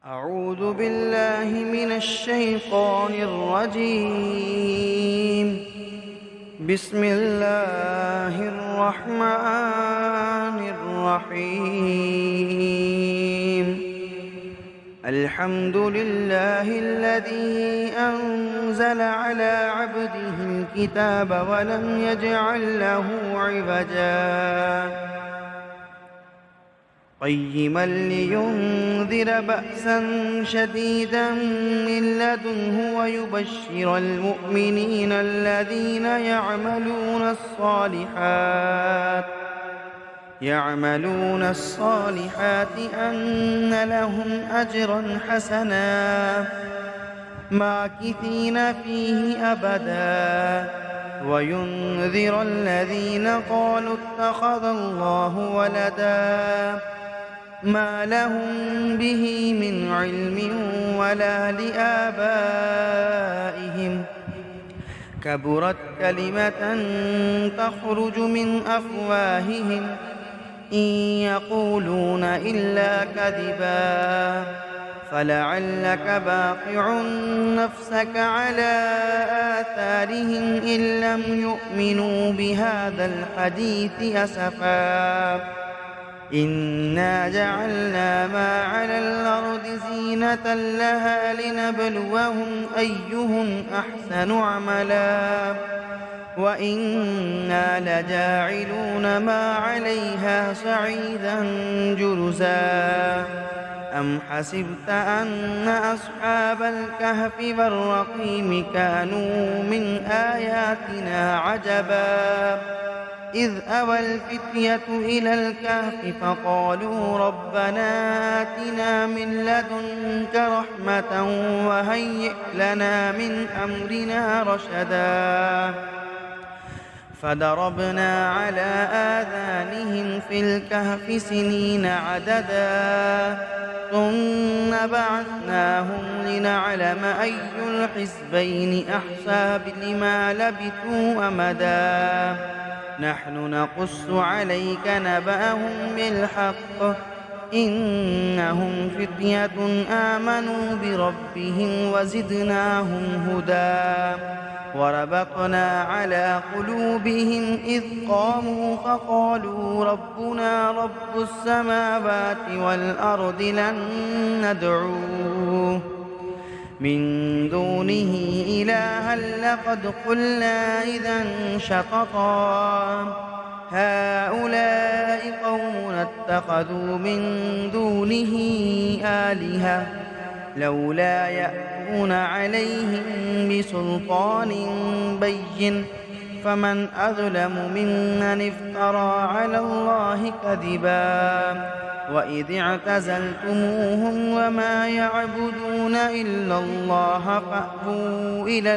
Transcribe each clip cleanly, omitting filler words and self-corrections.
أعوذ بالله من الشيطان الرجيم. بسم الله الرحمن الرحيم. الحمد لله الذي أنزل على عبده الكتاب ولم يجعل له عوجا قيما لينذر بأسا شديدا من لدنه ويبشر المؤمنين الذين يعملون الصالحات أن لهم أجرا حسنا ماكثين فيه أبدا وينذر الذين قالوا اتخذ الله ولدا ما لهم به من علم ولا لآبائهم كبرت كلمة تخرج من أفواههم إن يقولون إلا كذبا فلعلك باقع نفسك على آثارهم إن لم يؤمنوا بهذا الحديث أسفا إنا جعلنا ما على الأرض زينة لها لنبلوهم أيهم أحسن عملا وإنا لجاعلون ما عليها صعيدا جرزا أم حسبت أن أصحاب الكهف والرقيم كانوا من آياتنا عجبا إذ أوى الفتية إلى الكهف فقالوا ربنا آتنا من لدنك رحمة وهيئ لنا من أمرنا رشدا فضربنا على آذانهم في الكهف سنين عددا ثم بعثناهم لنعلم أي الحزبين أحصى لما لبثوا أمدا نحن نقص عليك نبأهم بالحق إنهم فتية آمنوا بربهم وزدناهم هدى وربطنا على قلوبهم إذ قاموا فقالوا ربنا رب السماوات والأرض لن ندعوه من دونه إلها لقد قلنا إذا شططا هؤلاء قومنا اتخذوا من دونه آلهة لولا يأتون عليهم بسلطان بين فمن أظلم ممن افترى على الله كذبا وإذ اعتزلتموهم وما يعبدون إلا الله فأووا إلى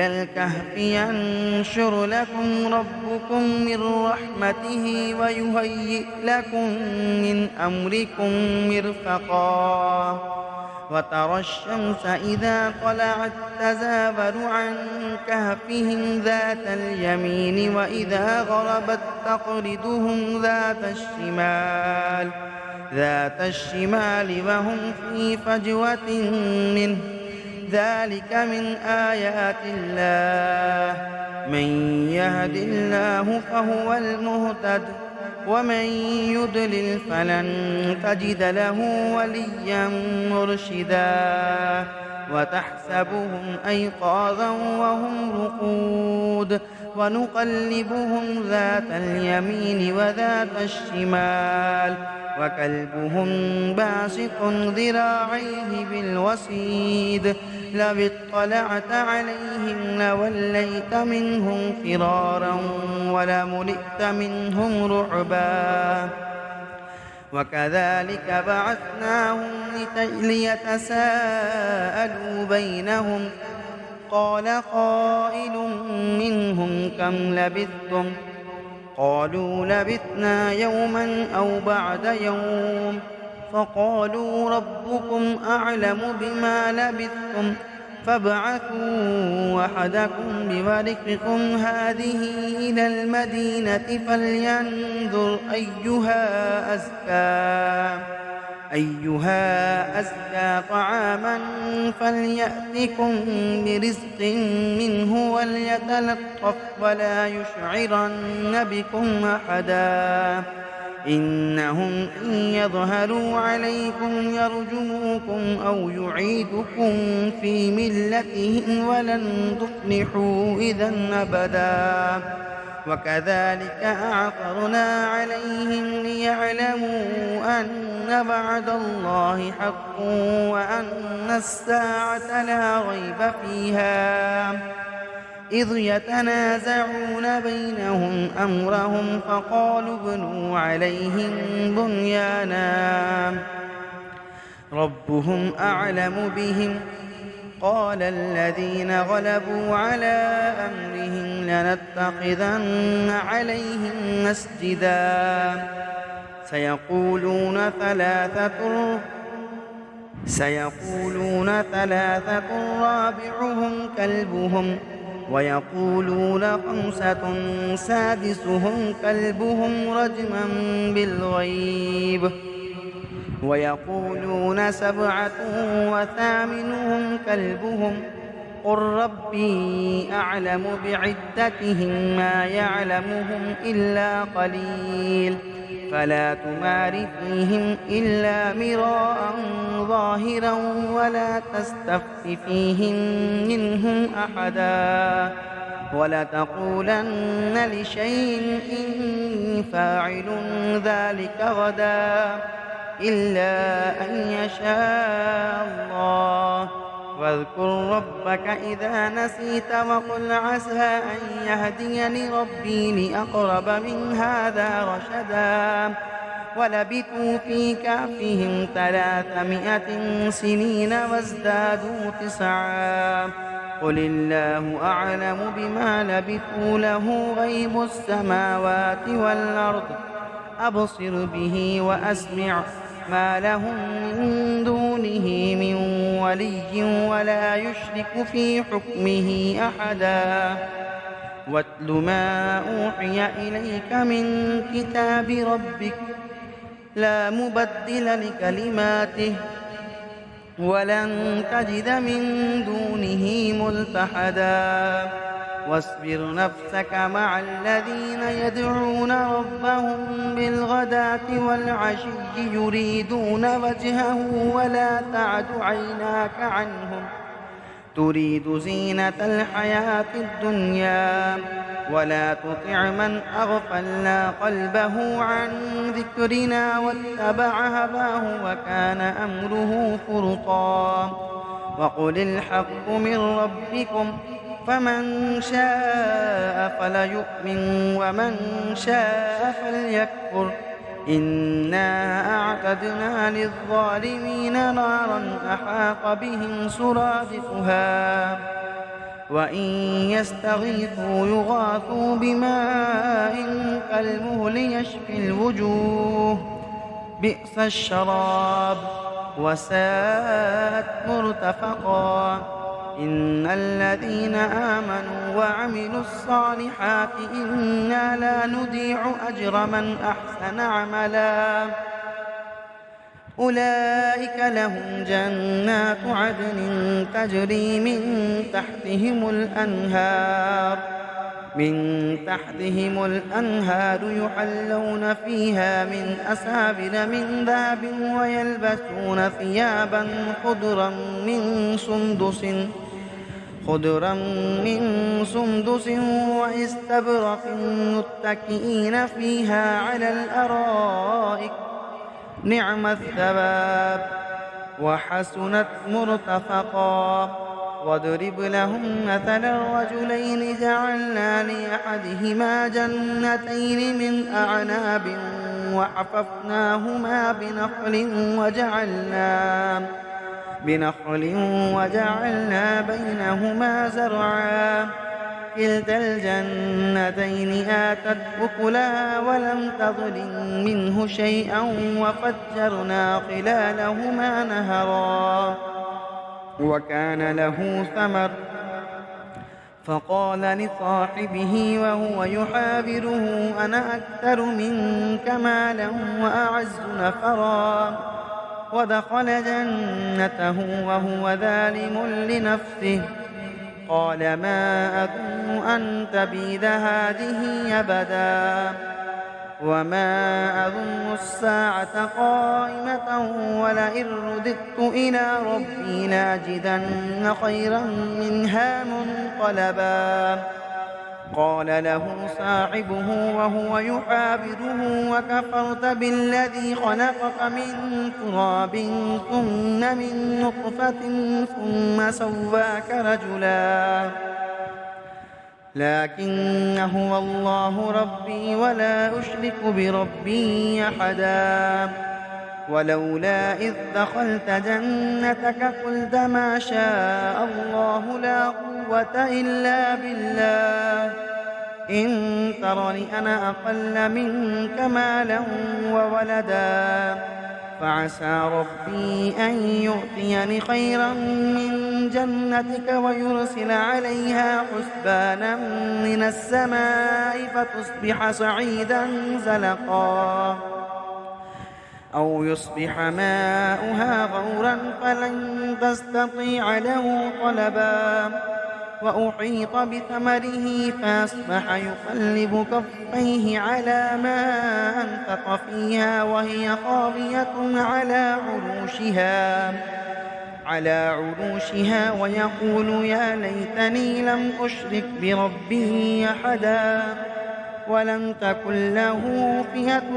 الكهف ينشر لكم ربكم من رحمته ويهيئ لكم من أمركم مرفقا وترى الشمس إذا طلعت تزاور عن كهفهم ذات اليمين وإذا غربت تقرضهم ذات الشمال وهم في فجوة منه ذلك من آيات الله من يهد الله فهو المهتد ومن يضلل فلن تجد له وليا مرشدا وتحسبهم أيقاظا وهم رقود ونقلبهم ذات اليمين وذات الشمال وكلبهم باسط ذراعيه بالوصيد لو اطلعت عليهم لوليت منهم فرارا ولملئت منهم رعبا وكذلك بعثناهم ليتساءلوا بينهم قال قائل منهم كم لبثتم قالوا لبثنا يوما أو بعد يوم فقالوا ربكم أعلم بما لبثتم فابعثوا أحدكم بورقكم هذه إلى المدينة فلينظر أيها أزكى أيها أزكى طعاما فليأتكم برزق منه وليتلطف ولا يشعرن بكم أحدا إنهم إن يظهروا عليكم يرجموكم أو يعيدكم في ملتهم ولن تفلحوا إذا أبدا وكذلك أعثرنا عليهم ليعلموا أن وعد الله حق وأن الساعة لا ريب فيها إذ يتنازعون بينهم أمرهم فقالوا ابنوا عليهم بنيانا ربهم أعلم بهم قال الذين غلبوا على أمرهم لنتخذن عليهم مسجدا سيقولون ثلاثة رابعهم كلبهم ويقولون خمسة سادسهم كلبهم رجما بالغيب ويقولون سبعة وثامنهم كلبهم قل ربي أعلم بعدتهم ما يعلمهم إلا قليل فلا تمار فيهم إلا مراء ظاهرا ولا تستفت فيهم منهم أحدا ولا تقولن لشيء إني فاعل ذلك غدا إلا أن يشاء الله واذكر ربك إذا نسيت وقل عسى أن يهديني ربي لأقرب من هذا رشدا ولبثوا في كهفهم 300 سنين وازدادوا 9 قل الله أعلم بما لبثوا له غيب السماوات والأرض أبصر به وأسمع ما لهم من دونه من ولي ولا يشرك في حكمه أحدا واتل ما أوحي إليك من كتاب ربك لا مبدل لكلماته ولن تجد من دونه ملتحدا واصبر نفسك مع الذين يدعون ربهم بالغداة والعشي يريدون وجهه ولا تعد عيناك عنهم تريد زينة الحياة الدنيا ولا تطع من أغفلنا قلبه عن ذكرنا واتبع هواه وكان أمره فرطا وقل الحق من ربكم فمن شاء فليؤمن ومن شاء فليكفر إنا أعتدنا للظالمين نارا أحاط بهم سرادقها وإن يستغيثوا يغاثوا بماء كالمهل يشفي الوجوه بئس الشراب وساءت مرتفقا إن الذين آمنوا وعملوا الصالحات إنا لا نضيع أجر من أحسن عملا أولئك لهم جنات عدن تجري من تحتهم الأنهار يحلون فيها من أسابل من ذهب ويلبسون ثيابا خضرا من سندس واستبرق متكئين فيها على الأرائك نعم الثواب وحسنت مرتفقا واضرب لهم مثل الرجلين جعلنا لأحدهما جنتين من أعناب وحففناهما بنخل وجعلنا بينهما زرعا كلتا الجنتين آتت أكلها ولم تظلم منه شيئا وفجرنا خلالهما نهرا وكان له ثمر فقال لصاحبه وهو يحاوره أنا أكثر منك مالا وأعز نفرا ودخل جنته وهو ظالم لنفسه قال ما أظن أن تبيد هذه أبدا وما أظن الساعة قائمة ولئن رددت إلى ربي لأجدن خيرا منها منقلبا قال له صاحبه وهو يحاوره وكفرت بالذي خلقك من تراب ثم من نطفة ثم سواك رجلا لكن هو الله ربي ولا أشرك بربي أحدا ولولا إذ دخلت جنتك قلت ما شاء الله لا قوة إلا بالله إن ترني أنا أقل منك مالا وولدا فعسى ربي أن يؤتيني خيرا من جنتك ويرسل عليها حسبانا من السماء فتصبح صعيدا زلقا أو يصبح ماؤها غورا فلن تستطيع له طلبا وأحيط بثمره فأصبح يقلب كفيه على ما أنفق فيها وهي خاوية على عروشها ويقول يا ليتني لم أشرك بربي أحدا ولم تكن له فئة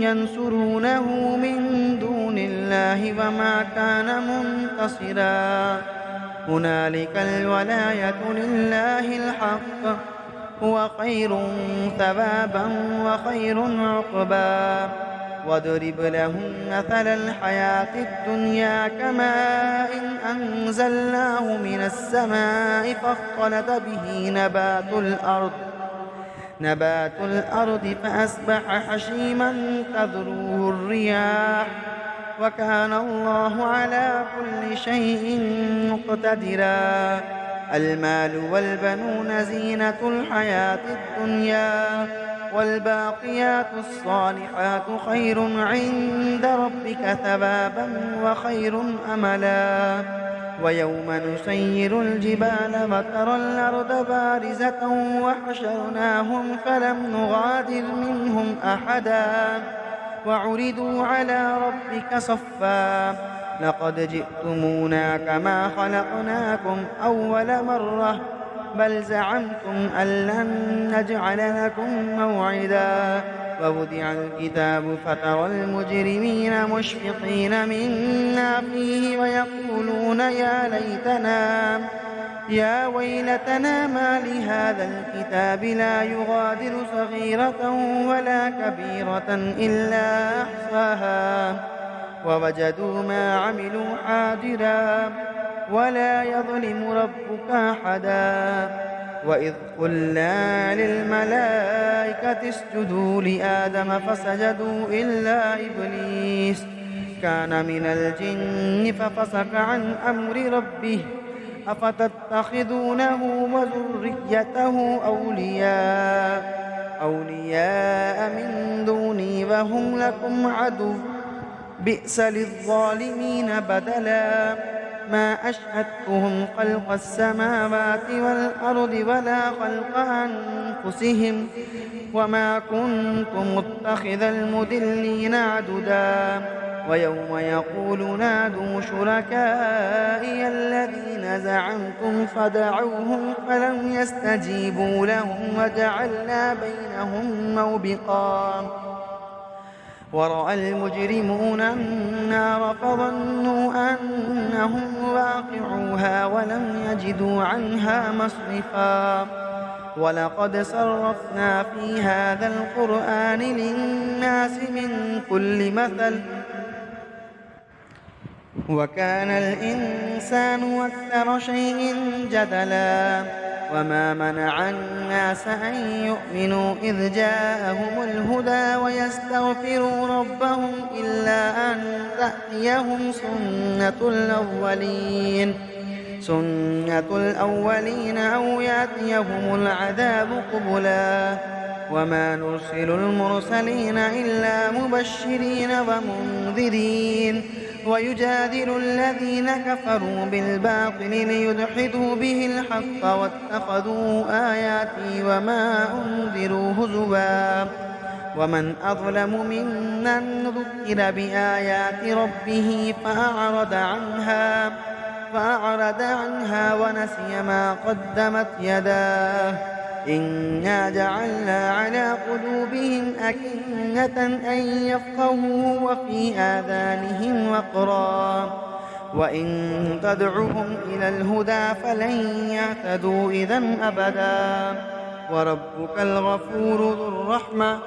ينصرونه من دون الله وما كان منتصرا هنالك الولاية لله الحق هو خير ثوابا وخير عقبا واضرب لهم مثل الحياة الدنيا كماء أنزلناه من السماء فاختلط به نبات الأرض فأصبح حشيما تذروه الرياح وكان الله على كل شيء مقتدرا المال والبنون زينة الحياة الدنيا والباقيات الصالحات خير عند ربك ثوابا وخير أملا ويوم نسير الجبال وترى الأرض بارزة وحشرناهم فلم نغادر منهم أحدا وعرضوا على ربك صفا لقد جئتمونا كما خلقناكم أول مرة بل زعمتم أن لن نجعل لكم موعدا ووضع الكتاب فترى المجرمين مشفقين مما فيه ويقولون يا ويلتنا ما لهذا الكتاب لا يغادر صغيرة ولا كبيرة إلا أحصاها ووجدوا ما عملوا حاضرا ولا يظلم ربك أحدا وإذ قلنا للملائكة اسجدوا لآدم فسجدوا إلا إبليس كان من الجن ففسق عن أمر ربه أفتتخذونه وذريته أولياء من دوني وهم لكم عدو بئس للظالمين بدلا ما أشهدتهم خلق السماوات والأرض ولا خلق أنفسهم وما كنت متخذ المضلين عددا ويوم يقول نادوا شركائي الذين زعمتم فدعوهم فلم يستجيبوا لهم وجعلنا بينهم موبقا ورأى المجرمون النار فظنوا أنهم واقعوها ولم يجدوا عنها مصرفا ولقد صرفنا في هذا القرآن للناس من كل مثل وكان الإنسان أكثر شيء جدلا وما منع الناس أن يؤمنوا إذ جاءهم الهدى ويستغفروا ربهم إلا أن تأتيهم سنة الأولين أو يأتيهم العذاب قبلا وما نرسل المرسلين إلا مبشرين ومنذرين ويجادل الذين كفروا بالباطل ليدحضوا به الحق واتخذوا آياتي وما أنذروا هزوا ومن أظلم ممن ذكر بآيات ربه فأعرض عنها ونسي ما قدمت يداه إنا جعلنا على قلوبهم أكنة أن يفقهوه وفي آذانهم وقرا وإن تدعهم إلى الهدى فلن يهتدوا إذا أبدا وربك الغفور ذو الرحمة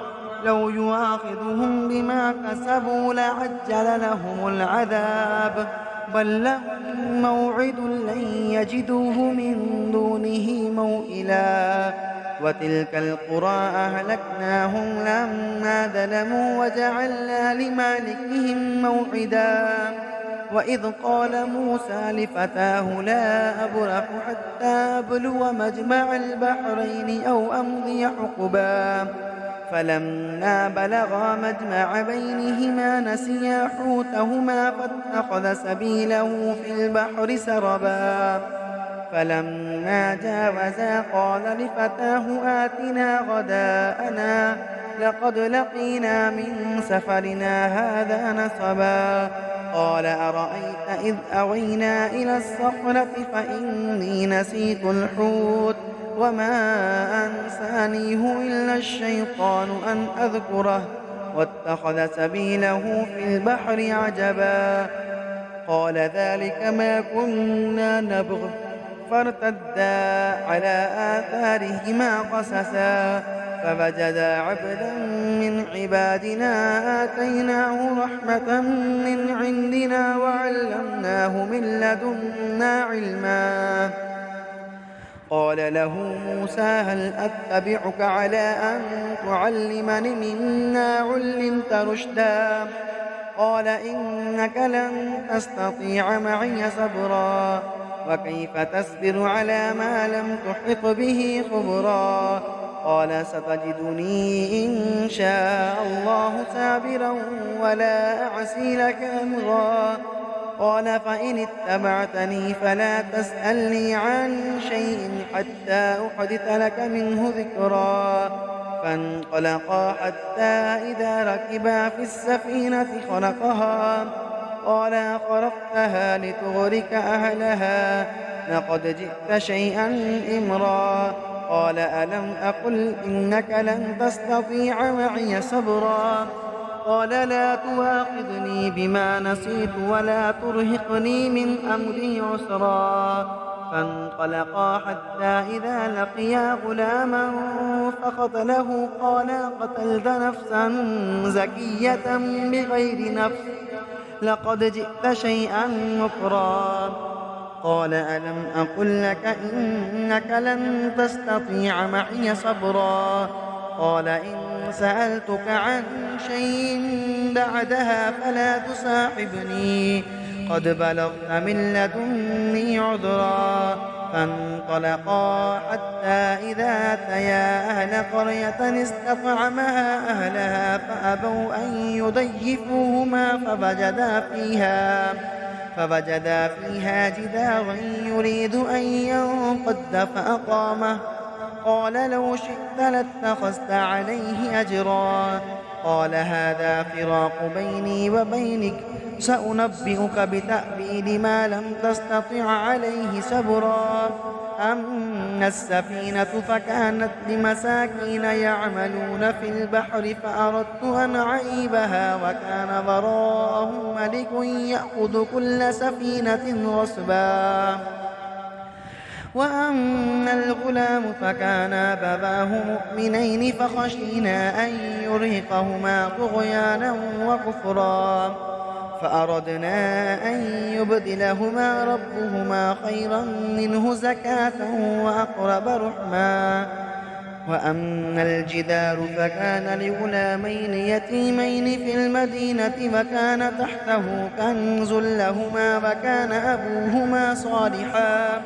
لو يؤاخذهم بما كسبوا لعجل لهم العذاب بل لهم موعد لن يجدوه من دونه موئلا وتلك القرى أهلكناهم لما ظلموا وجعلنا لمالكهم موعدا وإذ قال موسى لفتاه لا أبرح حتى أبلغ مجمع البحرين أو أمضي حقبا فلما بلغا مجمع بينهما نسيا حوتهما فاتخذ سبيله في البحر سربا فلما جاوزا قال لفتاه آتنا غداءنا لقد لقينا من سفرنا هذا نصبا قال أرأيت إذ أوينا إلى الصخرة فإني نسيت الحوت وما أنسانيه إلا الشيطان أن أذكره واتخذ سبيله في البحر عجبا قال ذلك ما كنا نبغ فارتدا على آثارهما قصصا فوجدا عبدا من عبادنا آتيناه رحمة من عندنا وعلمناه من لدنا علما قال له موسى هل أتبعك على أن تعلمني مما علمت رشدا قال إنك لن تستطيع معي صبرا وكيف تصبر على ما لم تحط به خبرا قال ستجدني إن شاء الله صابرا ولا أعصي لك أمرا قال فإن اتبعتني فلا تسألني عن شيء حتى أحدث لك منه ذكرا فانطلقا حتى إذا ركبا في السفينة خرقها قال خرقتها لتغرق أهلها لقد جئت شيئا إمرا قال ألم أقل إنك لن تستطيع معي صبرا قال لا تواخذني بما نسيت ولا ترهقني من أمري عسرا فانطلقا حتى إذا لقيا غلاما فقتله قال قتلت نفسا زكية بغير نفس لقد جئت شيئا نكرا قال ألم أقل لك إنك لن تستطيع معي صبرا قال إن سألتك عن شيء بعدها فلا تصاحبني قد بلغت من لدني عذرا فانطلقا حتى إذا أتيا أهل قرية استطعمها أهلها فأبوا أن يضيفوهما فوجدا فيها جدارا يريد أن ينقض فأقامه قال لو شئت لاتخذت عليه أجرا قال هذا فراق بيني وبينك سأنبئك بتأويل ما لم تستطع عليه صبرا أما السفينة فكانت لمساكين يعملون في البحر فأردت أن أعيبها وكان وراءهم ملك يأخذ كل سفينة غصبا وأما الغلام فكان أبواه مؤمنين فخشينا أن يرهقهما طغيانا وكفرا فأردنا أن يبدلهما ربهما خيرا منه زكاة وأقرب رحما وأما الجدار فكان لغلامين يتيمين في المدينة وكان تحته كنز لهما وكان أبوهما صالحا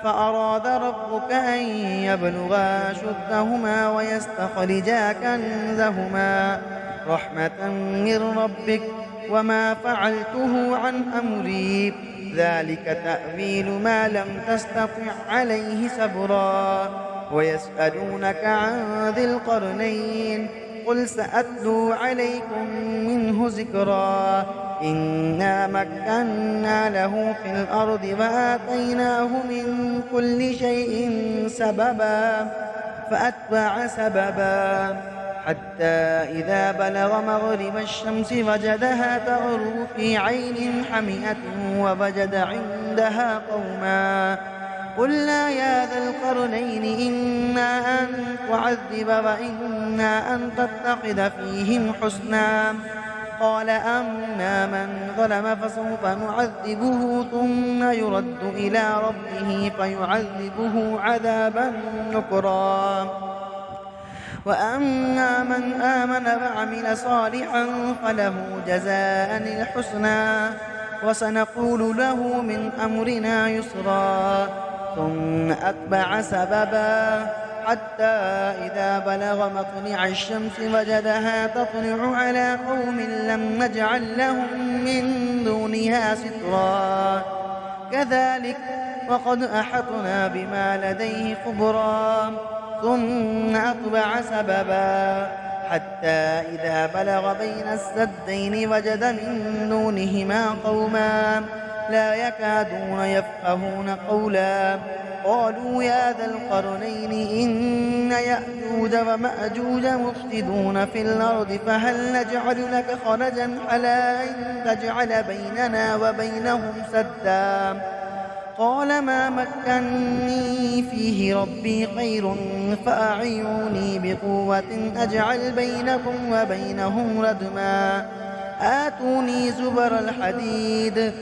فأراد ربك أن يبلغا أشدهما ويستخرجا كنزهما رحمة من ربك وما فعلته عن أمري ذلك تأويل ما لم تستطع عليه صبرا ويسألونك عن ذي القرنين قل سأتلو عليكم منه ذكرا إنا مكنا له في الأرض وآتيناه من كل شيء سببا فأتبع سببا حتى إذا بلغ مغرب الشمس وجدها تغرب في عين حمئة ووجد عندها قوما قلنا يا ذا القرنين إما أن تعذب وإما أن تتخذ فيهم حسنا قال أما من ظلم فسوف نعذبه ثم يرد إلى ربه فيعذبه عذابا نكرا وأما من آمن وعمل صالحا فله جزاء الحسنى وسنقول له من أمرنا يسرا ثم أتبع سببا حتى إذا بلغ مطلع الشمس وجدها تطلع على قوم لم نجعل لهم من دونها سترا كذلك وقد أحطنا بما لديه خبرا ثم أتبع سببا حتى إذا بلغ بين السدين وجد من دونهما قوما لا يكادون يفقهون قولا قالوا يا ذا القرنين إن يأجوج ومأجوج مفسدون في الأرض فهل نجعل لك خرجا على أن تجعل بيننا وبينهم سدا قال ما مكني فيه ربي خير فأعينوني بقوة أجعل بينكم وبينهم ردما آتوني زبر الحديد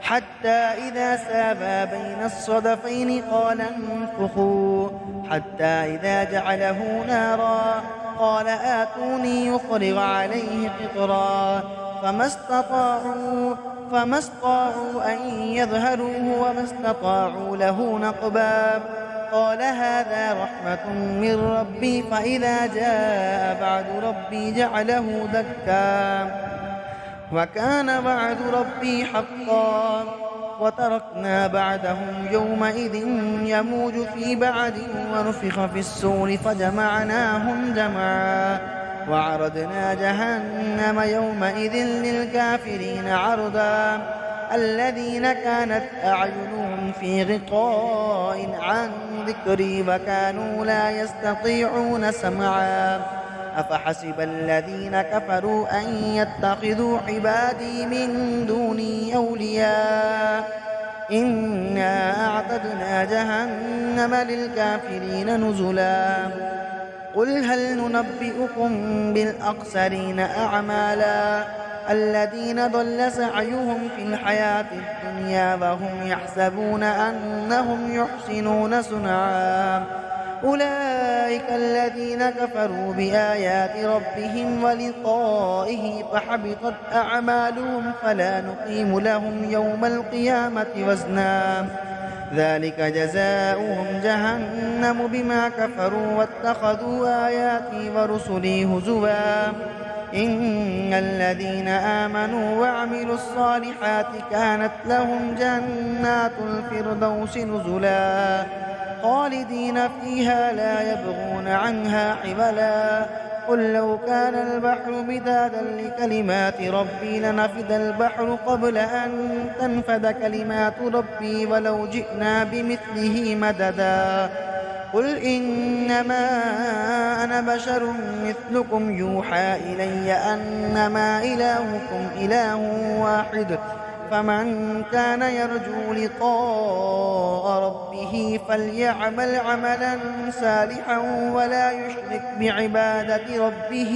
حتى إذا سابا بين الصدفين قال انفخوا حتى إذا جعله نارا قال آتوني يفرغ عليه قطرا فما استطاعوا أن يظهروه وما استطاعوا له نقبا قال هذا رحمة من ربي فإذا جاء بعد ربي جعله دكا وكان وعد ربي حقا وتركنا بعدهم يومئذ يموج في بعد ونفخ في السور فجمعناهم جمعا وعرضنا جهنم يومئذ للكافرين عرضا الذين كانت أعينهم في غطاء عن ذكري وكانوا لا يستطيعون سمعا أفحسب الذين كفروا أن يتخذوا عبادي من دوني أولياء إنا أعتدنا جهنم للكافرين نزلا قل هل ننبئكم بالأخسرين أعمالا الذين ضل سعيهم في الحياة الدنيا وهم يحسبون أنهم يحسنون صنعا أولئك الذين كفروا بآيات ربهم ولقائه فحبطت أعمالهم فلا نقيم لهم يوم القيامة وزنا ذلك جزاؤهم جهنم بما كفروا واتخذوا آياتي ورسلي هزوا إن الذين آمنوا وعملوا الصالحات كانت لهم جنات الفردوس نزلا خالدين فيها لا يبغون عنها حولا قل لو كان البحر مدادا لكلمات ربي لنفد البحر قبل أن تنفد كلمات ربي ولو جئنا بمثله مددا قل إنما أنا بشر مثلكم يوحى إلي أنما إلهكم إله واحد فمن كان يرجو لقاء ربه فليعمل عملا صالحا ولا يشرك بعبادة ربه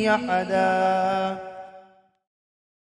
أحدا.